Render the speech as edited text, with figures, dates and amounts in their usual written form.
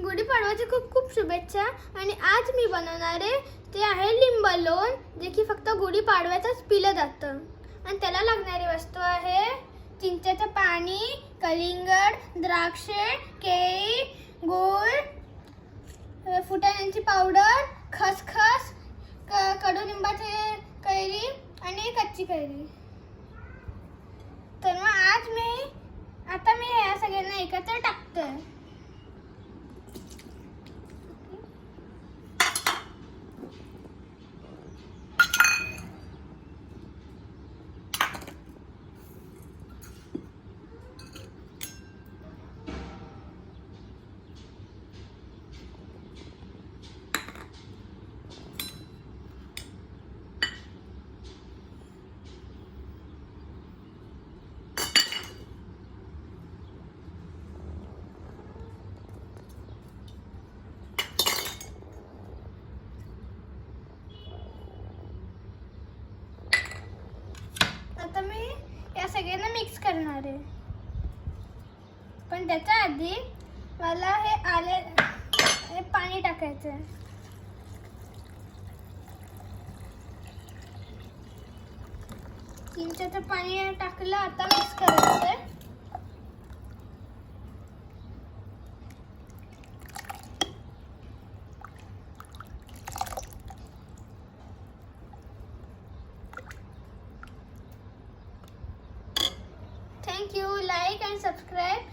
गुढीपाडव्याची खूप खूप शुभेच्छा. आणि आज मी बनवणार आहे ते आहे लिंब लोण, जे की फक्त गुढीपाडव्यातच पिलं जातं. आणि त्याला लागणारी वस्तू आहे चिंचेचं पाणी, कलिंगड, द्राक्षे, केळी, गूळ, फुटाण्यांची पावडर, खसखस, कडुलिंबाची कैरी आणि कच्ची कैरी. तर मग आता मी या सगळ्यांना एकत्र टाकतोय. आता मी या सगळ्यांना मिक्स करणार आहे. पण त्याच्या आधी मला हे पाणी टाकायचं आहे. चिंचेचं पाणी टाकलं. आता मिक्स करायचं. Thank you. Like and subscribe.